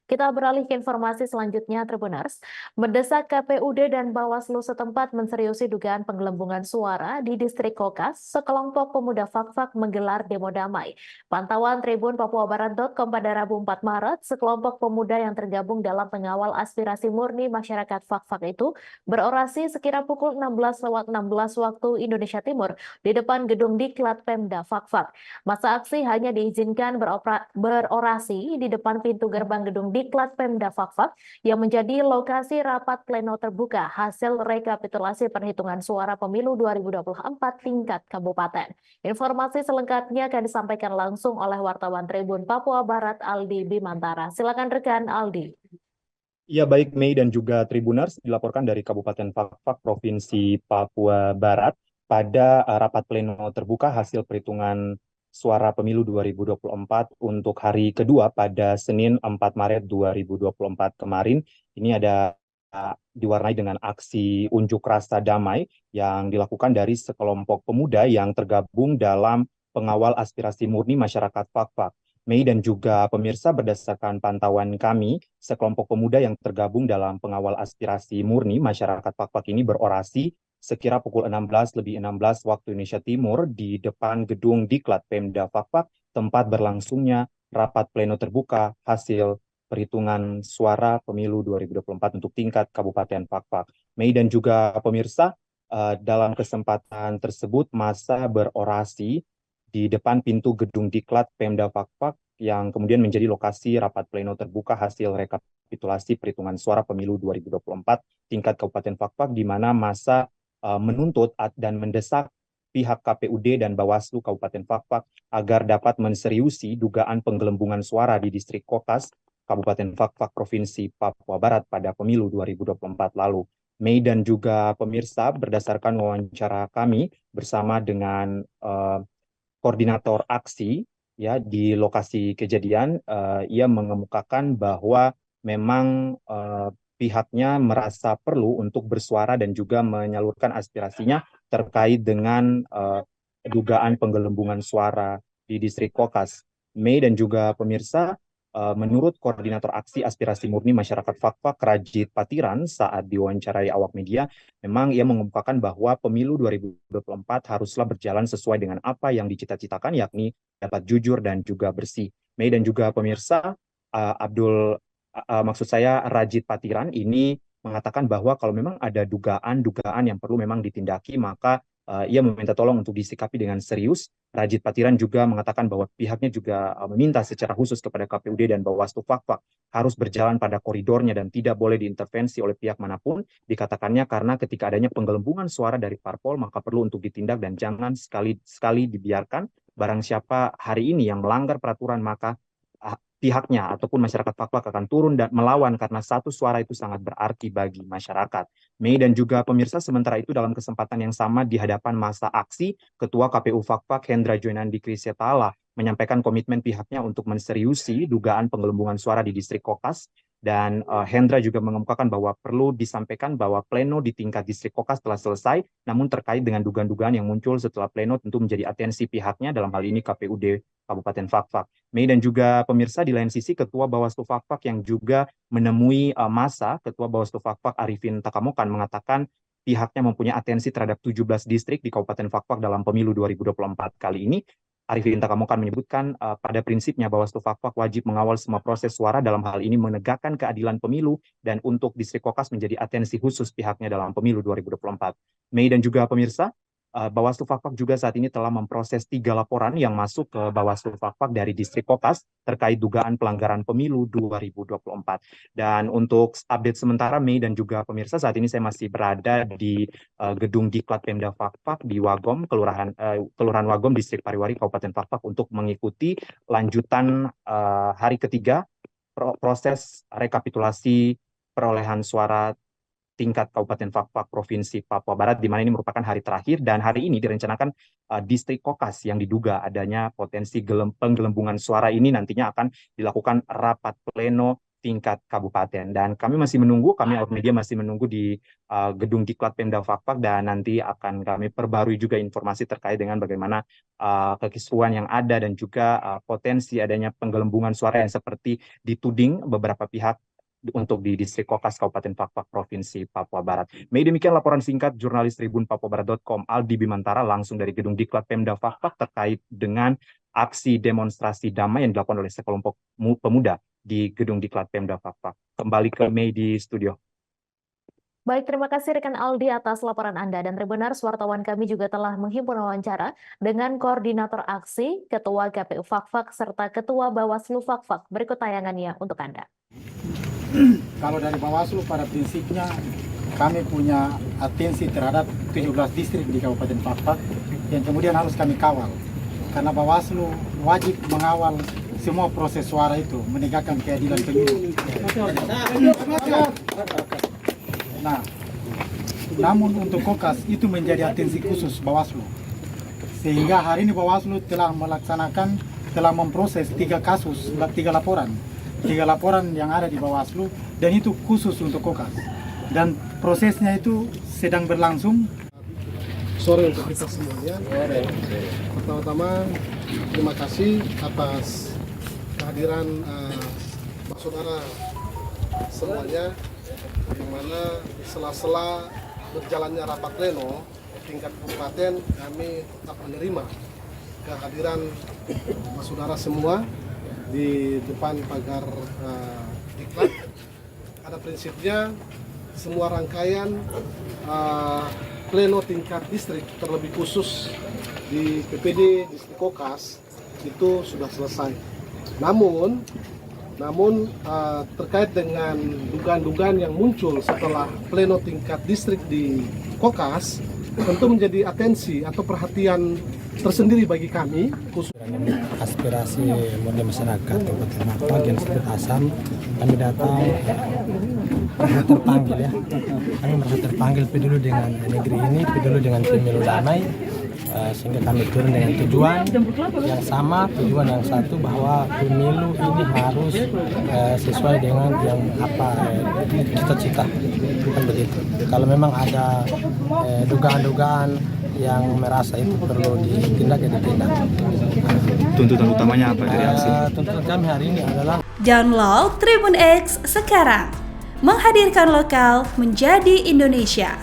Kita beralih ke informasi selanjutnya, Tribuners. Mendesak KPUD dan Bawaslu setempat menseriusi dugaan penggelembungan suara di distrik Kokas, sekelompok pemuda Fak-Fak menggelar demo damai. Pantauan Tribun Papuabarat.com pada Rabu 4 Maret, sekelompok pemuda yang tergabung dalam pengawal aspirasi murni masyarakat Fak-Fak itu berorasi sekira pukul 16:16 waktu Indonesia Timur di depan gedung Diklat Pemda Fak-Fak. Masa aksi hanya diizinkan berorasi di depan pintu gerbang gedung Diklat Pemda Fak-Fak yang menjadi lokasi rapat pleno terbuka hasil rekapitulasi perhitungan suara pemilu 2024 tingkat kabupaten. Informasi selengkapnya akan disampaikan langsung oleh wartawan Tribun Papua Barat Aldi Bimantara. Silakan rekan Aldi. Ya, baik Mei dan juga Tribuners dilaporkan dari Kabupaten Fak-Fak, Provinsi Papua Barat pada rapat pleno terbuka hasil perhitungan suara pemilu 2024 untuk hari kedua pada Senin 4 Maret 2024 kemarin. Ini ada diwarnai dengan aksi unjuk rasa damai yang dilakukan dari sekelompok pemuda yang tergabung dalam pengawal aspirasi murni masyarakat Fak-Fak. Mei dan juga pemirsa, berdasarkan pantauan kami, sekelompok pemuda yang tergabung dalam pengawal aspirasi murni masyarakat Fak-Fak ini berorasi sekira pukul 16:16 waktu Indonesia Timur di depan gedung Diklat Pemda Fak-Fak, tempat berlangsungnya rapat pleno terbuka hasil perhitungan suara pemilu 2024 untuk tingkat Kabupaten Fak-Fak. Mei dan juga pemirsa, dalam kesempatan tersebut massa berorasi di depan pintu gedung Diklat Pemda Fak-Fak yang kemudian menjadi lokasi rapat pleno terbuka hasil rekapitulasi perhitungan suara pemilu 2024 tingkat Kabupaten Fak-Fak, di mana massa menuntut dan mendesak pihak KPUD dan Bawaslu Kabupaten Fak-Fak agar dapat menseriusi dugaan penggelembungan suara di distrik Kokas, Kabupaten Fak-Fak, Provinsi Papua Barat pada pemilu 2024 lalu. Mei dan juga pemirsa, berdasarkan wawancara kami bersama dengan koordinator aksi ya di lokasi kejadian, ia mengemukakan bahwa memang pihaknya merasa perlu untuk bersuara dan juga menyalurkan aspirasinya terkait dengan dugaan penggelembungan suara di distrik Kokas. Mei dan juga pemirsa, menurut koordinator aksi aspirasi murni masyarakat Fak-Fak, Rajit Patiran, saat diwawancarai awak media, memang ia mengemukakan bahwa pemilu 2024 haruslah berjalan sesuai dengan apa yang dicita-citakan, yakni dapat jujur dan juga bersih. Mei dan juga pemirsa, maksud saya Rajit Patiran ini mengatakan bahwa kalau memang ada dugaan-dugaan yang perlu memang ditindaki, maka ia meminta tolong untuk disikapi dengan serius. Rajit Patiran juga mengatakan bahwa pihaknya juga meminta secara khusus kepada KPUD dan Bawaslu Fak-Fak harus berjalan pada koridornya dan tidak boleh diintervensi oleh pihak manapun. Dikatakannya karena ketika adanya penggelembungan suara dari parpol, maka perlu untuk ditindak dan jangan sekali-sekali dibiarkan barang siapa hari ini yang melanggar peraturan, maka pihaknya ataupun masyarakat Fak-Fak akan turun dan melawan karena satu suara itu sangat berarti bagi masyarakat. Mei dan juga pemirsa, sementara itu dalam kesempatan yang sama di hadapan masa aksi, Ketua KPU Fak-Fak Hendra Joinandi Krisetala menyampaikan komitmen pihaknya untuk menseriusi dugaan penggelembungan suara di distrik Kokas, dan Hendra juga mengemukakan bahwa perlu disampaikan bahwa pleno di tingkat distrik Kokas telah selesai, namun terkait dengan dugaan-dugaan yang muncul setelah pleno tentu menjadi atensi pihaknya, dalam hal ini KPUD Kabupaten Fak-Fak. Mei dan juga pemirsa, di lain sisi Ketua Bawaslu Fak-Fak yang juga menemui massa, Ketua Bawaslu Fak-Fak Arifin Takamokan mengatakan pihaknya mempunyai atensi terhadap 17 distrik di Kabupaten Fak-Fak dalam pemilu 2024 kali ini. Arifin Takamokan menyebutkan pada prinsipnya Bawaslu Fak-Fak wajib mengawal semua proses suara, dalam hal ini menegakkan keadilan pemilu, dan untuk distrik Kokas menjadi atensi khusus pihaknya dalam pemilu 2024. Mei dan juga pemirsa, Bawaslu Fak-Fak juga saat ini telah memproses 3 laporan yang masuk ke Bawaslu Fak-Fak dari distrik Kokas terkait dugaan pelanggaran pemilu 2024. Dan untuk update sementara Mei dan juga pemirsa, saat ini saya masih berada di gedung Diklat Pemda Fak-Fak di Wagom, Kelurahan Wagom, Distrik Pariwari, Kabupaten Fak-Fak, untuk mengikuti lanjutan hari ketiga proses rekapitulasi perolehan suara tingkat Kabupaten Fak-Fak, Provinsi Papua Barat, di mana ini merupakan hari terakhir, dan hari ini direncanakan distrik Kokas yang diduga adanya potensi penggelembungan suara ini nantinya akan dilakukan rapat pleno tingkat kabupaten. Dan kami awak media masih menunggu di gedung Diklat Pemda Fakfak, dan nanti akan kami perbarui juga informasi terkait dengan bagaimana kekisruan yang ada dan juga potensi adanya penggelembungan suara yang seperti dituding beberapa pihak untuk di distrik Kokas Kabupaten Fakfak Provinsi Papua Barat. Demikian laporan singkat jurnalis Tribun papuabarat.com Aldi Bimantara langsung dari gedung Diklat Pemda Fakfak terkait dengan aksi demonstrasi damai yang dilakukan oleh sekelompok pemuda di gedung Diklat Pemda Fakfak. Kembali ke Mei di studio. Baik, terima kasih rekan Aldi atas laporan Anda. Dan Tribuners, wartawan kami juga telah menghimpun wawancara dengan Koordinator Aksi, Ketua KPU Fakfak, serta Ketua Bawaslu Fakfak. Berikut tayangannya untuk Anda. Kalau dari Bawaslu pada prinsipnya kami punya atensi terhadap 17 distrik di Kabupaten Fakfak yang kemudian harus kami kawal. Karena Bawaslu wajib mengawal semua proses suara itu, menegakkan keadilan pemilu. Nah, namun untuk Kokas itu menjadi atensi khusus Bawaslu. Sehingga hari ini Bawaslu telah memproses 3 laporan. 3 laporan yang ada di Bawaslu, dan itu khusus untuk Kokas. Dan prosesnya itu sedang berlangsung. Sore untuk kita semuanya. Pertama-tama terima kasih atas kehadiran saudara semuanya, yang mana sela-sela berjalannya rapat pleno tingkat kabupaten kami tetap menerima kehadiran saudara semua di depan pagar Diklat. Pada prinsipnya semua rangkaian pleno tingkat distrik, terlebih khusus di PPD Distrik Kokas itu sudah selesai. Namun terkait dengan dugaan-dugaan yang muncul setelah pleno tingkat distrik di Kokas, tentu menjadi atensi atau perhatian tersendiri bagi kami, khusus aspirasi warga masyarakat Kabupaten Fakfak yang disebut ASAM. Kami datang merasa terpanggil kami merasa terpanggil peduli dengan negeri ini, peduli dengan pemilu damai, sehingga kami turun dengan tujuan yang sama, tujuan yang satu, bahwa pemilu ini harus sesuai dengan yang cita-cita, bukan begitu. Kalau memang ada dugaan-dugaan yang merasa itu perlu ditindak, ya ditindak. Tuntutan utamanya apa dari aksi? Tuntutan kami hari ini adalah download Tribun X sekarang, menghadirkan lokal menjadi Indonesia.